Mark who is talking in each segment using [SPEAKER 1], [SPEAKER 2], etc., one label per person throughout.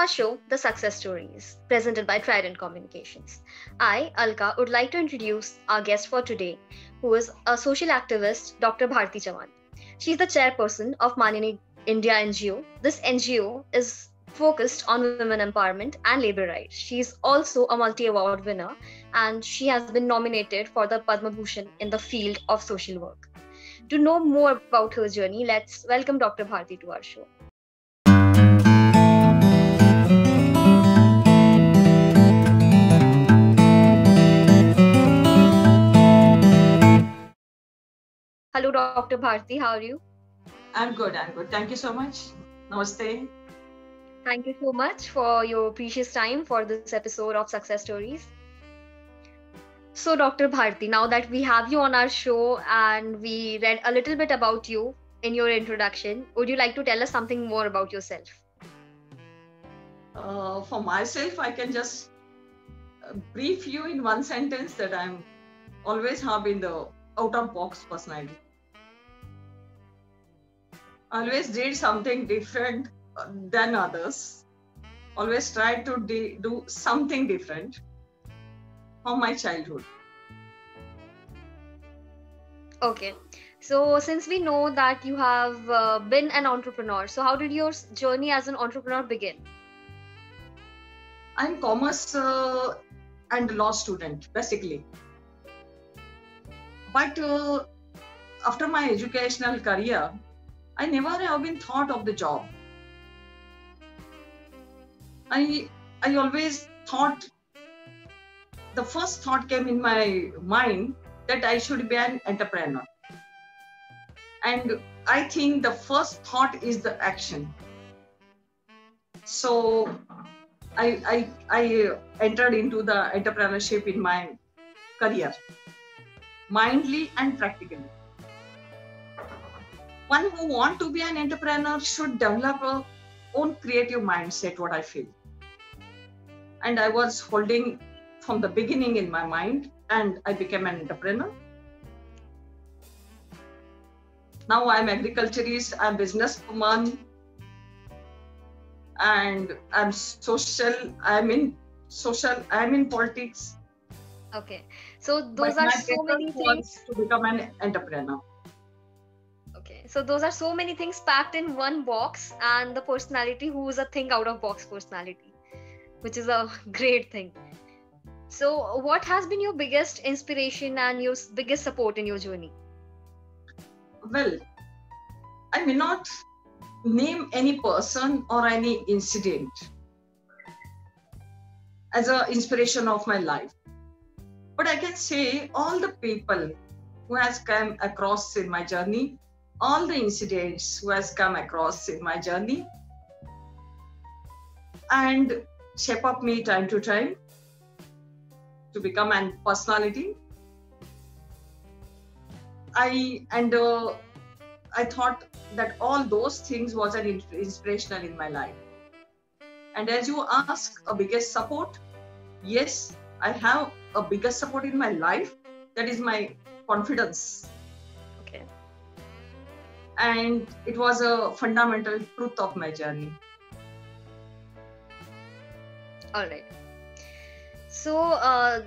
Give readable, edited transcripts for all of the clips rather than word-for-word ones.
[SPEAKER 1] our show, The Success Stories, presented by Trident Communications. I, Alka, would like to introduce our guest for today, who is a social activist, Dr. Bhartee Chavan. She is the chairperson of Manini India NGO. This NGO is focused on women empowerment and labor rights. She is also a multi-award winner, and she has been nominated for the Padma Bhushan in the field of social work. To know more about her journey, let's welcome Dr. Bhartee to our show. Hello, Dr. Bhartee. How are you?
[SPEAKER 2] I'm good. Thank you so much. Namaste.
[SPEAKER 1] Thank you so much for your precious time for this episode of Success Stories. So, Dr. Bhartee, now that we have you on our show and we read a little bit about you in your introduction, would you like to tell us something more about yourself?
[SPEAKER 2] For myself, I can just brief you in one sentence that I'm always have been the out-of-box personality. Always did something different than others. Always tried to do something different from my childhood.
[SPEAKER 1] Okay. So since we know that you have been an entrepreneur, so how did your journey as an entrepreneur begin?
[SPEAKER 2] I'm commerce and law student, basically. But after my educational career, I never have been thought of the job. I always thought, the first thought came in my mind that I should be an entrepreneur. And I think the first thought is the action. So I entered into the entrepreneurship in my career, mindly and practically. One who wants to be an entrepreneur should develop a own creative mindset, what I feel. And I was holding from the beginning in my mind, and I became an entrepreneur. Now I'm agriculturist, I'm businesswoman, and I'm in politics.
[SPEAKER 1] Okay. So those are so many things
[SPEAKER 2] to become an entrepreneur.
[SPEAKER 1] Okay. So those are so many things packed in one box, and the personality who is a think out of box personality, which is a great thing. So what has been your biggest inspiration and your biggest support in your journey?
[SPEAKER 2] Well, I may not name any person or any incident as an inspiration of my life. But I can say all the people who has come across in my journey, all the incidents who has come across in my journey and shape up me time to time to become a personality. I thought that all those things was an inspirational in my life. And as you ask, a biggest support, yes, I have a biggest support in my life. That is my confidence.
[SPEAKER 1] Okay.
[SPEAKER 2] And it was a fundamental truth of my journey.
[SPEAKER 1] All right. So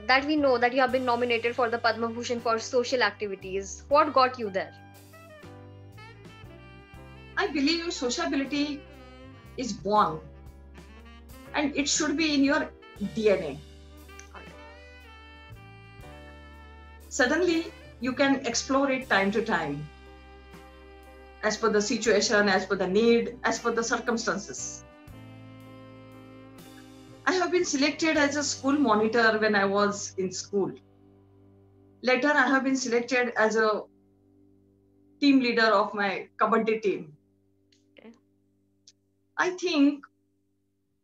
[SPEAKER 1] that we know that you have been nominated for the Padma Bhushan for social activities. What got you there?
[SPEAKER 2] I believe sociability is born and it should be in your DNA. Suddenly, you can explore it time to time, as per the situation, as per the need, as per the circumstances. I have been selected as a school monitor when I was in school. Later, I have been selected as a team leader of my Kabaddi team.
[SPEAKER 1] Okay.
[SPEAKER 2] I think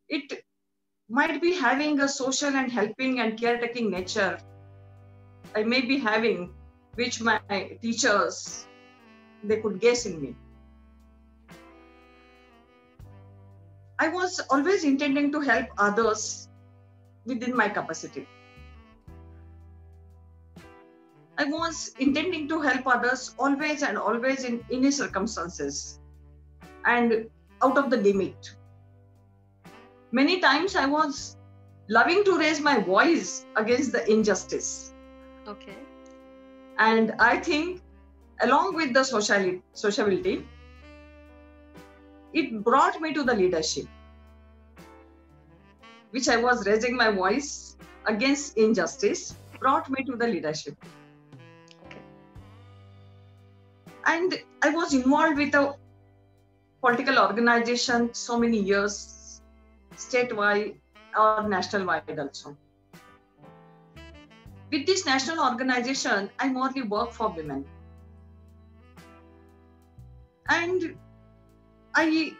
[SPEAKER 2] it might be having a social and helping and caretaking nature I may be having, which my teachers, they could guess in me. I was always intending to help others within my capacity. I was intending to help others always in any circumstances and out of the limit. Many times I was loving to raise my voice against the injustice.
[SPEAKER 1] Okay.
[SPEAKER 2] And I think along with the sociability, it brought me to the leadership, which I was raising my voice against injustice, brought me to the leadership.
[SPEAKER 1] Okay.
[SPEAKER 2] And I was involved with a political organization so many years, statewide or national wide also. With this national organization, I mostly work for women. And I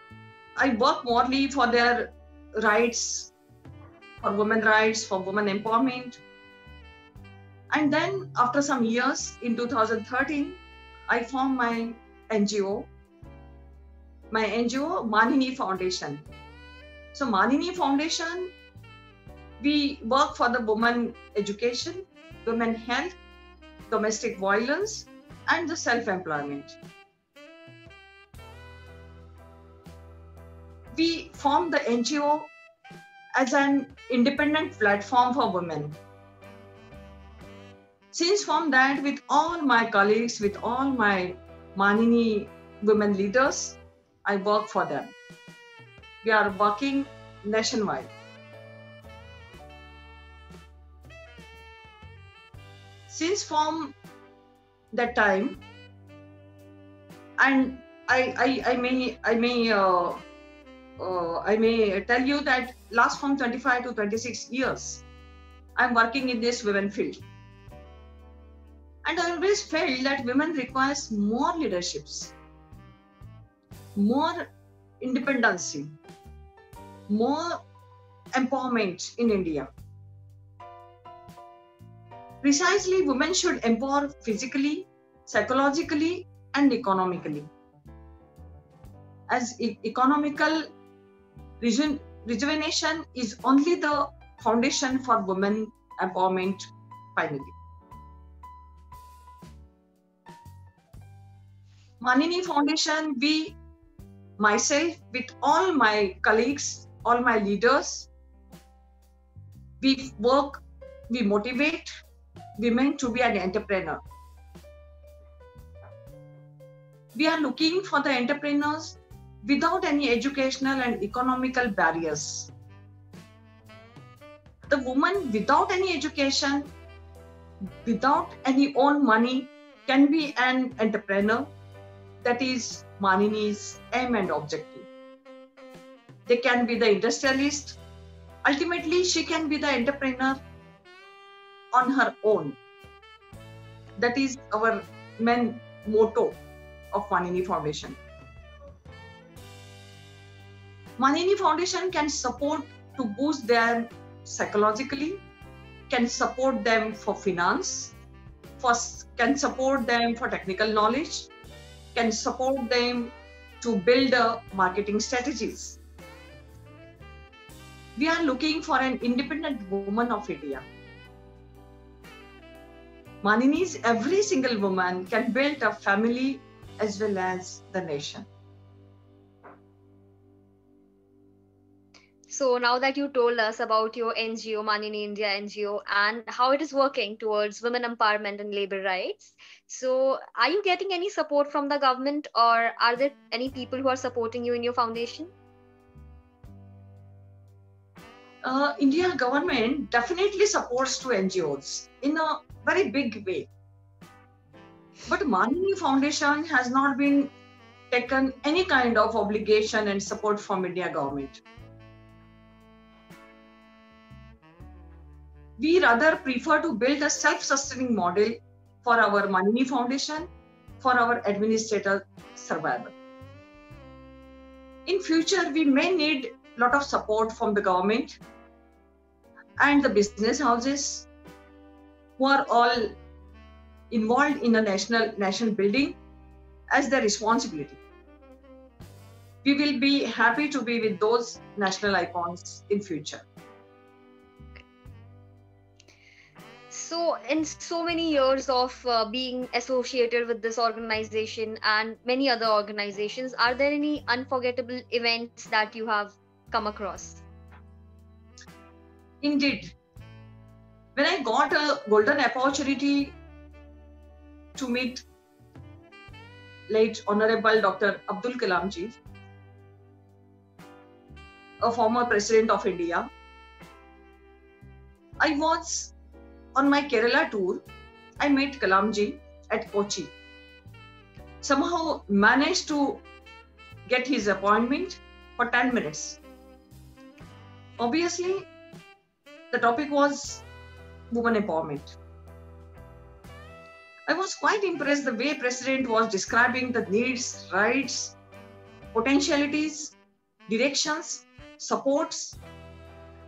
[SPEAKER 2] work mostly for their rights, for women rights, for women empowerment. And then after some years, in 2013, I formed my NGO, Manini Foundation. So Manini Foundation, we work for the women education, women health, domestic violence, and the self-employment. We formed the NGO as an independent platform for women. Since from that, with all my colleagues, with all my Manini women leaders, I work for them. We are working nationwide. Since from that time, and I may tell you that last from 25 to 26 years, I'm working in this women field. And I always felt that women requires more leaderships, more independency, more empowerment in India. Precisely, women should empower physically, psychologically, and economically. As economical rejuvenation is only the foundation for women empowerment finally. Manini Foundation, myself, with all my colleagues, all my leaders, we work, we motivate women to be an entrepreneur. We are looking for the entrepreneurs without any educational and economical barriers. The woman without any education, without any own money, can be an entrepreneur. That is Manini's aim and objective. They can be the industrialist. Ultimately, she can be the entrepreneur on her own. That is our main motto of Manini Foundation. Manini Foundation can support to boost them psychologically, can support them for finance, can support them for technical knowledge, can support them to build marketing strategies. We are looking for an independent woman of India. Manini's every single woman can build a family as well as the nation.
[SPEAKER 1] So now that you told us about your NGO, Manini India NGO, and how it is working towards women empowerment and labor rights, so are you getting any support from the government, or are there any people who are supporting you in your foundation?
[SPEAKER 2] India government definitely supports to NGOs in a very big way. But Manini Foundation has not been taken any kind of obligation and support from India government. We rather prefer to build a self-sustaining model for our Manini Foundation, for our administrator survival. In future, we may need a lot of support from the government and the business houses who are all involved in a national building as their responsibility. We will be happy to be with those national icons in future.
[SPEAKER 1] So in so many years of being associated with this organization and many other organizations, are there any unforgettable events that you have come across?
[SPEAKER 2] Indeed, when I got a golden opportunity to meet late Honorable Dr. Abdul Kalam ji, a former president of India, I was on my Kerala tour. I met Kalam ji at Kochi. Somehow managed to get his appointment for 10 minutes. Obviously, the topic was women empowerment. I was quite impressed the way President was describing the needs, rights, potentialities, directions, supports,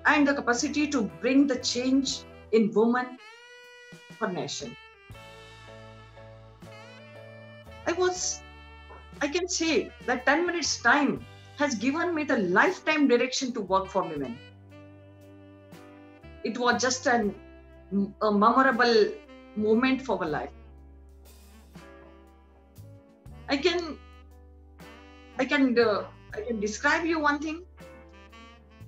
[SPEAKER 2] and the capacity to bring the change in women for nation. I can say that 10 minutes time has given me the lifetime direction to work for women. It was just a memorable moment for my life. I can describe you one thing.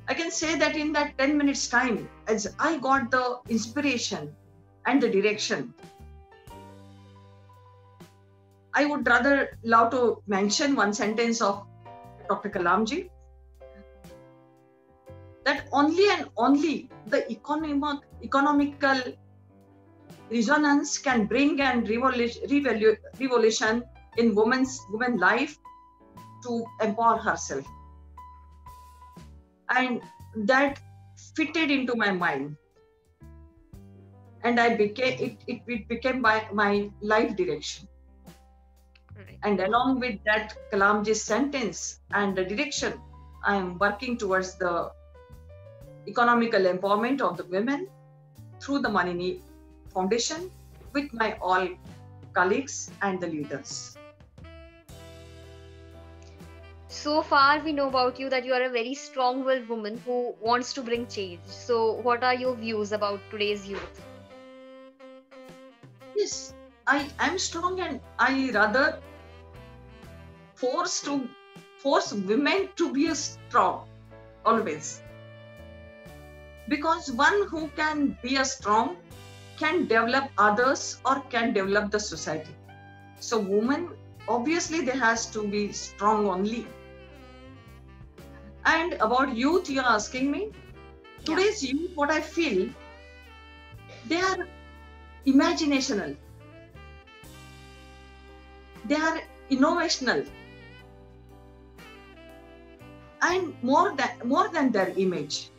[SPEAKER 2] I can say that in that 10 minutes time, as I got the inspiration and the direction, I would rather love to mention one sentence of Dr. Kalam ji, that only and only the economical resonance can bring and revolution in women's life to empower herself. And that fitted into my mind. And it became my life direction. Right. And along with that Kalamji's sentence and the direction, I am working towards the economical empowerment of the women through the Manini Foundation with my all colleagues and the leaders.
[SPEAKER 1] So far, we know about you that you are a very strong-willed woman who wants to bring change. So, what are your views about today's youth?
[SPEAKER 2] Yes, I am strong, and I rather force women to be strong always. Because one who can be a strong can develop others or can develop the society. So women, obviously they has to be strong only. And about youth, you are asking me. Today's youth, what I feel, they are imaginational. They are innovational. And more than their image.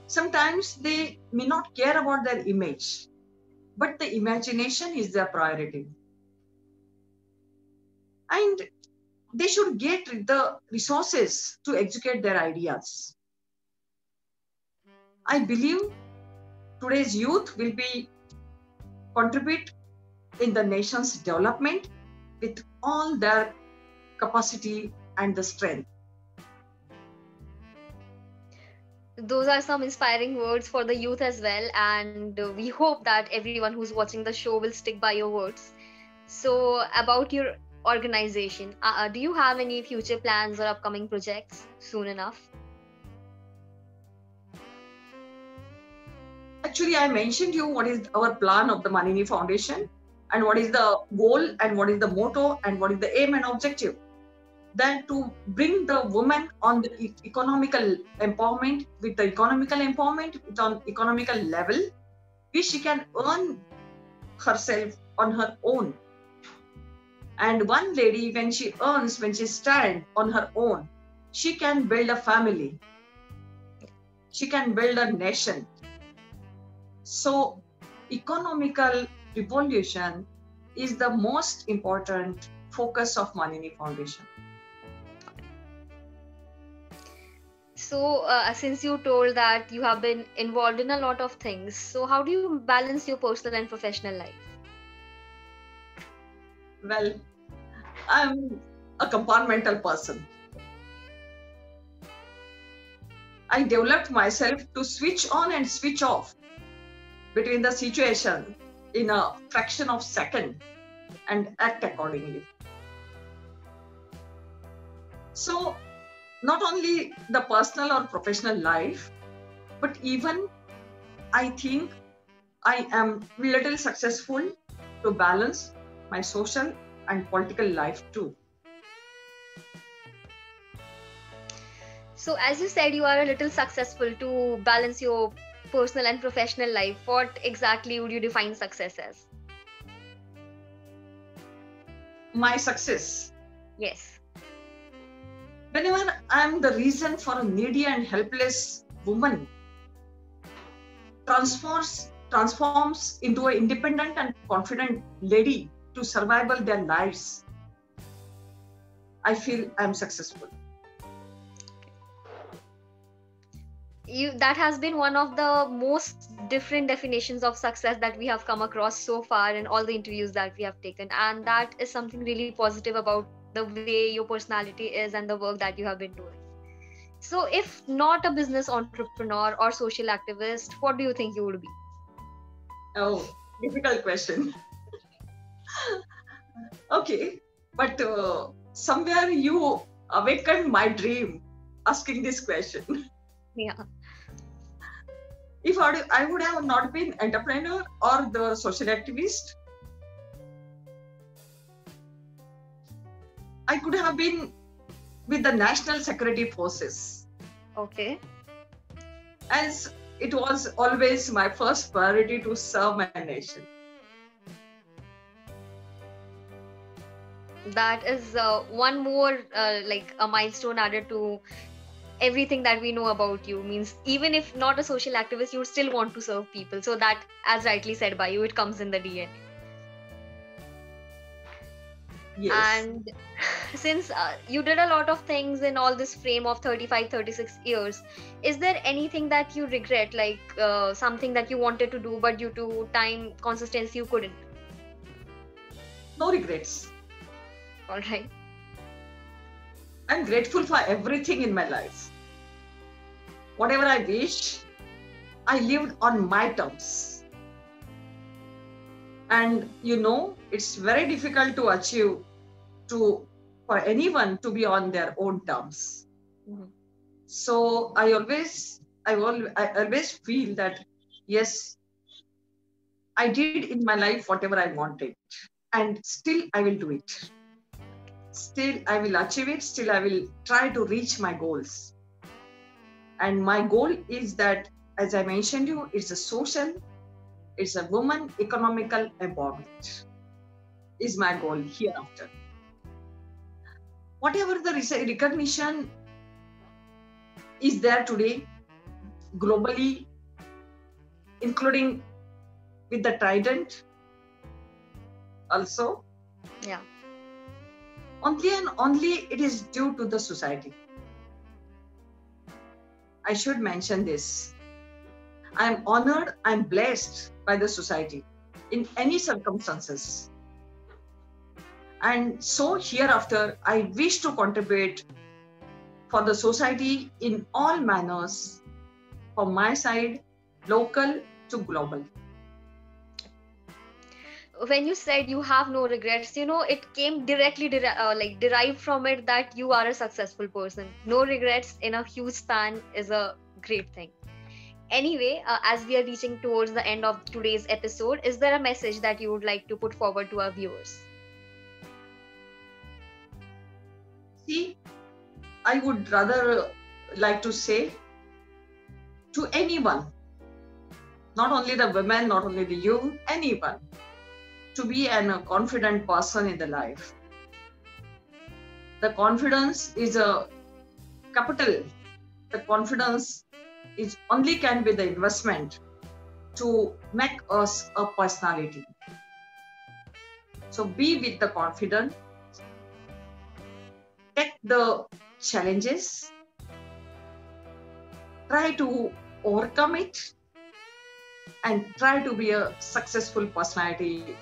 [SPEAKER 2] Sometimes they may not care about their image, but the imagination is their priority. And they should get the resources to execute their ideas. I believe today's youth will contribute in the nation's development with all their capacity and the strength.
[SPEAKER 1] Those are some inspiring words for the youth as well, and we hope that everyone who's watching the show will stick by your words. So, about your organization, do you have any future plans or upcoming projects soon enough?
[SPEAKER 2] Actually, I mentioned you what is our plan of the Manini Foundation and what is the goal and what is the motto and what is the aim and objective. Then to bring the woman on the economical empowerment, with the economical empowerment on economical level, which she can earn herself on her own. And one lady, when she stands on her own, she can build a family. She can build a nation. So economical revolution is the most important focus of Manini Foundation.
[SPEAKER 1] So, since you told that you have been involved in a lot of things, so how do you balance your personal and professional life?
[SPEAKER 2] Well, I'm a compartmental person. I developed myself to switch on and switch off between the situation in a fraction of a second and act accordingly. So, not only the personal or professional life, But even I think I am little successful to balance my social and political life too.
[SPEAKER 1] So, as you said, you are a little successful to balance your personal and professional life. What exactly would you define success as?
[SPEAKER 2] My success.
[SPEAKER 1] Yes.
[SPEAKER 2] Whenever I am the reason for a needy and helpless woman transforms into an independent and confident lady to survive their lives, I feel I am successful.
[SPEAKER 1] That has been one of the most different definitions of success that we have come across so far in all the interviews that we have taken, and that is something really positive about the way your personality is and the work that you have been doing. So if not a business entrepreneur or social activist, what do you think you would be?
[SPEAKER 2] Oh, difficult question. Okay, but somewhere you awakened my dream asking this question.
[SPEAKER 1] Yeah.
[SPEAKER 2] If I would have not been entrepreneur or the social activist, I could have been with the national security forces,
[SPEAKER 1] Okay.
[SPEAKER 2] as it was always my first priority to serve my nation.
[SPEAKER 1] That is one more like a milestone added to everything that we know about you. Means even if not a social activist, you still want to serve people. So that, as rightly said by you, it comes in the DNA.
[SPEAKER 2] Yes.
[SPEAKER 1] And since you did a lot of things in all this frame of 35, 36 years, is there anything that you regret, like something that you wanted to do but due to time consistency you couldn't?
[SPEAKER 2] No regrets.
[SPEAKER 1] All right.
[SPEAKER 2] I'm grateful for everything in my life. Whatever I wish, I lived on my terms. And it's very difficult to achieve for anyone to be on their own terms.
[SPEAKER 1] Mm-hmm.
[SPEAKER 2] So I always feel that yes, I did in my life whatever I wanted, and still I will do it. Still I will achieve it. Still I will try to reach my goals. And my goal is that, as I mentioned you, it's a woman economical empowerment is my goal hereafter. Whatever the recognition is there today, globally, including with the Trident also.
[SPEAKER 1] Yeah.
[SPEAKER 2] Only and only it is due to the society. I should mention this. I am honored, I am blessed by the society in any circumstances. And so hereafter, I wish to contribute for the society in all manners, from my side, local to global.
[SPEAKER 1] When you said you have no regrets, it came directly derived from it that you are a successful person. No regrets in a huge span is a great thing. Anyway, as we are reaching towards the end of today's episode, is there a message that you would like to put forward to our viewers?
[SPEAKER 2] See, I would rather like to say to anyone, not only the women, not only the youth, anyone, to be a confident person in the life. The confidence is a capital. The confidence is only can be the investment to make us a personality. So be with the confident, take the challenges, try to overcome it, and try to be a successful personality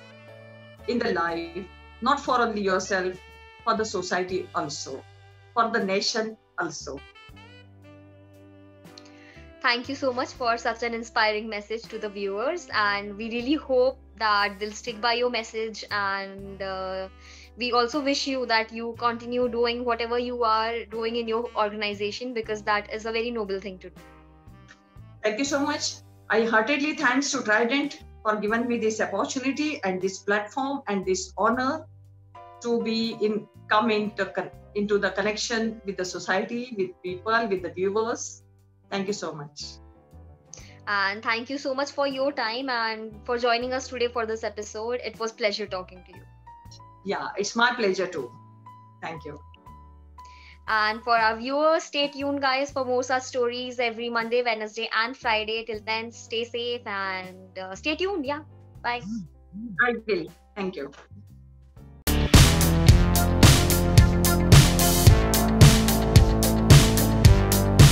[SPEAKER 2] in the life, not for only yourself, for the society also, for the nation also.
[SPEAKER 1] Thank you so much for such an inspiring message to the viewers, and we really hope that they'll stick by your message, and we also wish you that you continue doing whatever you are doing in your organization, because that is a very noble thing to do.
[SPEAKER 2] Thank you so much. I heartedly thanks to Trident for giving me this opportunity and this platform and this honor to be come into the connection with the society, with people, with the viewers. Thank you so much.
[SPEAKER 1] And thank you so much for your time and for joining us today for this episode. It was pleasure talking to you.
[SPEAKER 2] Yeah, it's my pleasure too. Thank you.
[SPEAKER 1] And for our viewers, stay tuned, guys, for more such stories every Monday, Wednesday, and Friday. Till then, stay safe and stay tuned. Yeah, bye.
[SPEAKER 2] I will. Thank you.